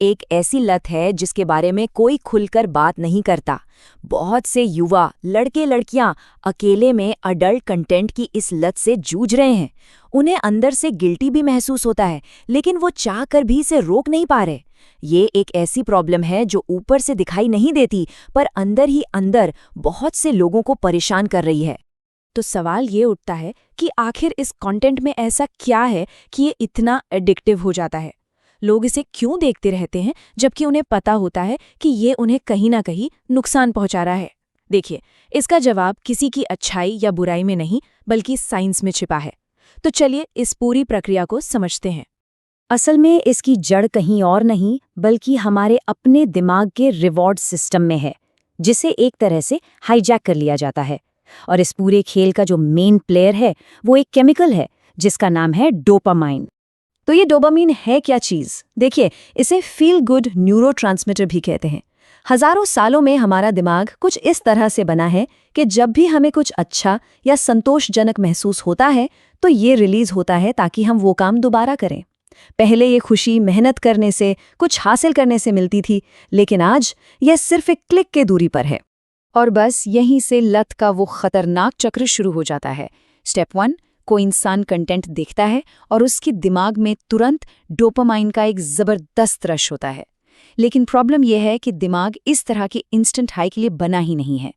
एक ऐसी लत है जिसके बारे में कोई खुलकर बात नहीं करता। बहुत से युवा लड़के लड़कियां अकेले में अडल्ट कंटेंट की इस लत से जूझ रहे हैं। उन्हें अंदर से गिल्टी भी महसूस होता है, लेकिन वो चाह कर भी इसे रोक नहीं पा रहे। ये एक ऐसी प्रॉब्लम है जो ऊपर से दिखाई नहीं देती, पर अंदर ही अंदर बहुत से लोगों को परेशान कर रही है। तो सवाल ये उठता है कि आखिर इस कंटेंट में ऐसा क्या है कि ये इतना एडिक्टिव हो जाता है। लोग इसे क्यों देखते रहते हैं जबकि उन्हें पता होता है कि ये उन्हें कहीं ना कहीं नुकसान पहुंचा रहा है। देखिए, इसका जवाब किसी की अच्छाई या बुराई में नहीं बल्कि साइंस में छिपा है। तो चलिए इस पूरी प्रक्रिया को समझते हैं। असल में इसकी जड़ कहीं और नहीं बल्कि हमारे अपने दिमाग के रिवॉर्ड सिस्टम में है, जिसे एक तरह से हाईजैक कर लिया जाता है। और इस पूरे खेल का जो मेन प्लेयर है वो एक केमिकल है जिसका नाम है डोपामाइन। तो ये डोपामाइन है क्या चीज़? देखिए, इसे फील गुड न्यूरोट्रांसमीटर भी कहते हैं। हजारों सालों में हमारा दिमाग कुछ इस तरह से बना है कि जब भी हमें कुछ अच्छा या संतोषजनक महसूस होता है तो ये रिलीज होता है ताकि हम वो काम दोबारा करें। पहले ये खुशी मेहनत करने से, कुछ हासिल करने से मिलती थी, लेकिन आज यह सिर्फ एक क्लिक के दूरी पर है। और बस यहीं से लत का वो खतरनाक चक्र शुरू हो जाता है। स्टेप 1, कोई इंसान कंटेंट देखता है और उसके दिमाग में तुरंत डोपामाइन का एक जबरदस्त रश होता है। लेकिन प्रॉब्लम यह है कि दिमाग इस तरह के इंस्टेंट हाई के लिए बना ही नहीं है।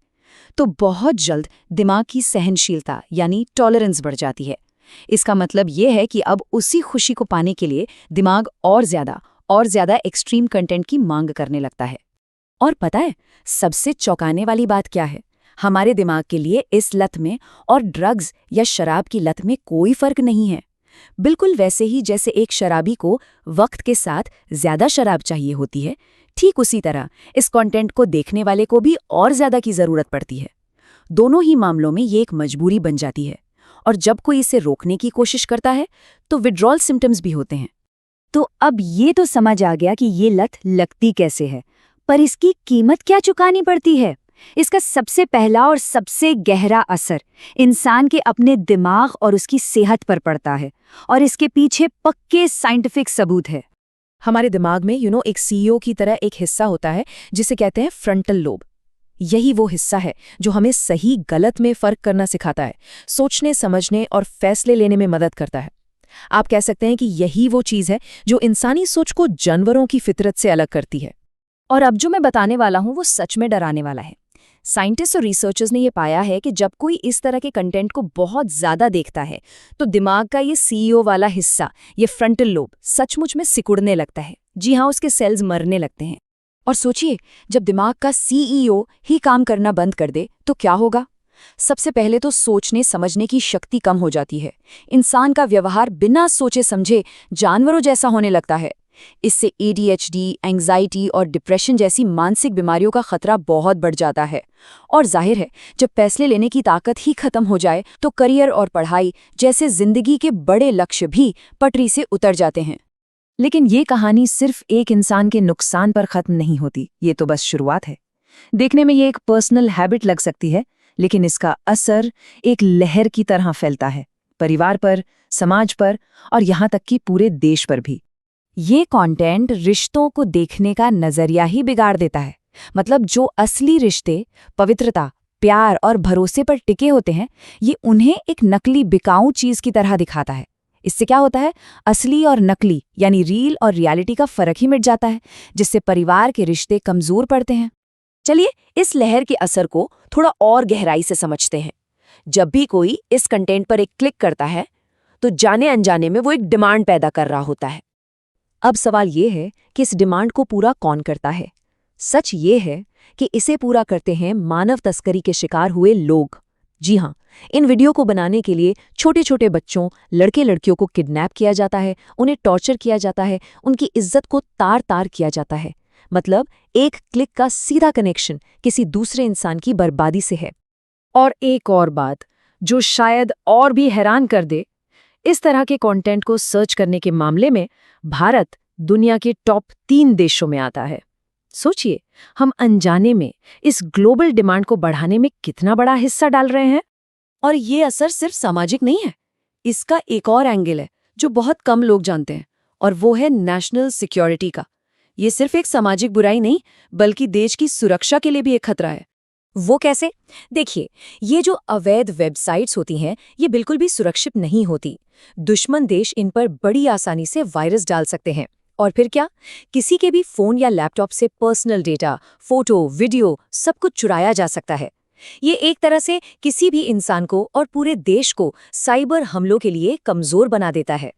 तो बहुत जल्द दिमाग की सहनशीलता यानी टॉलरेंस बढ़ जाती है। इसका मतलब यह है कि अब उसी खुशी को पाने के लिए दिमाग और ज्यादा एक्सट्रीम कंटेंट की मांग करने लगता है। और पता है सबसे चौंकाने वाली बात क्या है? हमारे दिमाग के लिए इस लत में और ड्रग्स या शराब की लत में कोई फर्क नहीं है। बिल्कुल वैसे ही जैसे एक शराबी को वक्त के साथ ज्यादा शराब चाहिए होती है, ठीक उसी तरह इस कंटेंट को देखने वाले को भी और ज्यादा की जरूरत पड़ती है। दोनों ही मामलों में ये एक मजबूरी बन जाती है, और जब कोई इसे रोकने की कोशिश करता है तो विड्रॉल सिम्टम्स भी होते हैं। तो अब ये तो समझ आ गया कि ये लत लगती कैसे है, पर इसकी कीमत क्या चुकानी पड़ती है? इसका सबसे पहला और सबसे गहरा असर इंसान के अपने दिमाग और उसकी सेहत पर पड़ता है, और इसके पीछे पक्के साइंटिफिक सबूत है। हमारे दिमाग में एक सीईओ की तरह एक हिस्सा होता है जिसे कहते हैं फ्रंटल लोब। यही वो हिस्सा है जो हमें सही गलत में फर्क करना सिखाता है, सोचने समझने और फैसले लेने में मदद करता है। आप कह सकते हैं कि यही वो चीज़ है जो इंसानी सोच को जानवरों की फितरत से अलग करती है। और अब जो मैं बताने वाला हूं वो सच में डराने वाला है। साइंटिस्ट और रिसर्चर्स ने ये पाया है कि जब कोई इस तरह के कंटेंट को बहुत ज्यादा देखता है तो दिमाग का ये सीईओ वाला हिस्सा, ये फ्रंटल लोब, सचमुच में सिकुड़ने लगता है। जी हाँ, उसके सेल्स मरने लगते हैं। और सोचिए, जब दिमाग का सीईओ ही काम करना बंद कर दे तो क्या होगा? सबसे पहले तो सोचने समझने की शक्ति कम हो जाती है। इंसान का व्यवहार बिना सोचे समझे जानवरों जैसा होने लगता है। इससे ADHD, एंग्जाइटी और डिप्रेशन जैसी मानसिक बीमारियों का खतरा बहुत बढ़ जाता है। और जाहिर है, जब फैसले लेने की ताकत ही खत्म हो जाए तो करियर और पढ़ाई जैसे जिंदगी के बड़े लक्ष्य भी पटरी से उतर जाते हैं। लेकिन ये कहानी सिर्फ एक इंसान के नुकसान पर खत्म नहीं होती, ये तो बस शुरुआत है। देखने में ये एक पर्सनल हैबिट लग सकती है, लेकिन इसका असर एक लहर की तरह फैलता है, परिवार पर, समाज पर और यहाँ तक कि पूरे देश पर भी। ये कंटेंट रिश्तों को देखने का नजरिया ही बिगाड़ देता है। मतलब जो असली रिश्ते पवित्रता, प्यार और भरोसे पर टिके होते हैं, ये उन्हें एक नकली बिकाऊ चीज की तरह दिखाता है। इससे क्या होता है? असली और नकली यानी रियल और रियलिटी का फर्क ही मिट जाता है, जिससे परिवार के रिश्ते कमजोर पड़ते हैं। चलिए इस लहर के असर को थोड़ा और गहराई से समझते हैं। जब भी कोई इस कंटेंट पर एक क्लिक करता है तो जाने अनजाने में वो एक डिमांड पैदा कर रहा होता है। अब सवाल ये है कि इस डिमांड को पूरा कौन करता है? सच ये है कि इसे पूरा करते हैं मानव तस्करी के शिकार हुए लोग। जी हाँ, इन वीडियो को बनाने के लिए छोटे छोटे बच्चों, लड़के लड़कियों को किडनैप किया जाता है, उन्हें टॉर्चर किया जाता है, उनकी इज्जत को तार तार किया जाता है। मतलब एक क्लिक का सीधा कनेक्शन किसी दूसरे इंसान की बर्बादी से है। और एक और बात जो शायद और भी हैरान कर दे, इस तरह के कंटेंट को सर्च करने के मामले में भारत दुनिया के टॉप 3 देशों में आता है। सोचिए, हम अनजाने में इस ग्लोबल डिमांड को बढ़ाने में कितना बड़ा हिस्सा डाल रहे हैं। और ये असर सिर्फ सामाजिक नहीं है, इसका एक और एंगल है जो बहुत कम लोग जानते हैं, और वो है नेशनल सिक्योरिटी का। ये सिर्फ एक सामाजिक बुराई नहीं, बल्कि देश की सुरक्षा के लिए भी एक खतरा है। वो कैसे? देखिए, ये जो अवैध वेबसाइट्स होती हैं, ये बिल्कुल भी सुरक्षित नहीं होती। दुश्मन देश इन पर बड़ी आसानी से वायरस डाल सकते हैं। और फिर क्या? किसी के भी फोन या लैपटॉप से पर्सनल डेटा, फोटो, वीडियो सब कुछ चुराया जा सकता है। ये एक तरह से किसी भी इंसान को और पूरे देश को साइबर हमलों के लिए कमजोर बना देता है।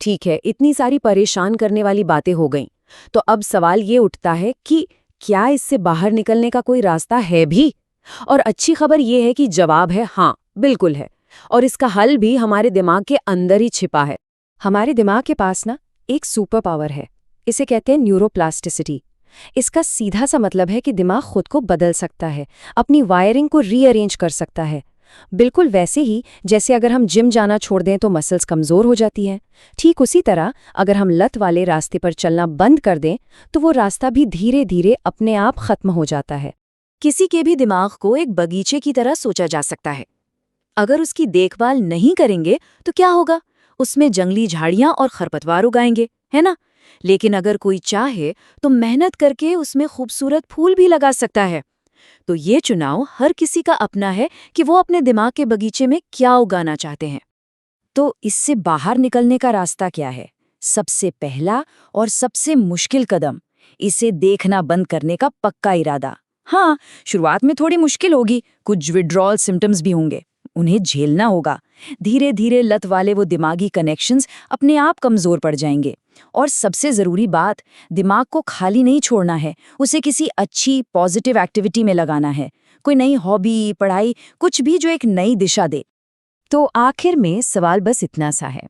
ठीक है, इतनी सारी परेशान करने वाली बातें हो गईं। तो अब सवाल ये उठता है कि क्या इससे बाहर निकलने का कोई रास्ता है भी? और अच्छी खबर ये है कि जवाब है हाँ, बिल्कुल है। और इसका हल भी हमारे दिमाग के अंदर ही छिपा है। हमारे दिमाग के पास ना एक सुपर पावर है। इसे कहते हैं न्यूरोप्लास्टिसिटी। इसका सीधा सा मतलब है कि दिमाग खुद को बदल सकता है, अपनी वायरिंग को रीअरेंज कर सकता है। बिल्कुल वैसे ही जैसे अगर हम जिम जाना छोड़ दें तो मसल्स कमज़ोर हो जाती हैं, ठीक उसी तरह अगर हम लत वाले रास्ते पर चलना बंद कर दें तो वो रास्ता भी धीरे धीरे अपने आप खत्म हो जाता है। किसी के भी दिमाग को एक बगीचे की तरह सोचा जा सकता है। अगर उसकी देखभाल नहीं करेंगे तो क्या होगा? उसमें जंगली झाड़ियां और खरपतवार उगाएंगे, है ना? लेकिन अगर कोई चाहे तो मेहनत करके उसमें खूबसूरत फूल भी लगा सकता है। तो ये चुनाव हर किसी का अपना है कि वो अपने दिमाग के बगीचे में क्या उगाना चाहते हैं। तो इससे बाहर निकलने का रास्ता क्या है? सबसे पहला और सबसे मुश्किल कदम, इसे देखना बंद करने का पक्का इरादा। हाँ, शुरुआत में थोड़ी मुश्किल होगी, कुछ विड्रॉल सिम्टम्स भी होंगे, उन्हें झेलना होगा। धीरे धीरे लत वाले वो दिमागी कनेक्शंस अपने आप कमजोर पड़ जाएंगे। और सबसे जरूरी बात, दिमाग को खाली नहीं छोड़ना है, उसे किसी अच्छी पॉजिटिव एक्टिविटी में लगाना है। कोई नई हॉबी, पढ़ाई, कुछ भी जो एक नई दिशा दे। तो आखिर में सवाल बस इतना सा है,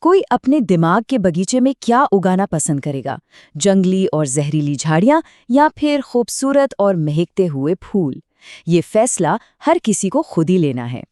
कोई अपने दिमाग के बगीचे में क्या उगाना पसंद करेगा? जंगली और जहरीली झाड़ियां या फिर खूबसूरत और महकते हुए फूल? ये फैसला हर किसी को खुद ही लेना है।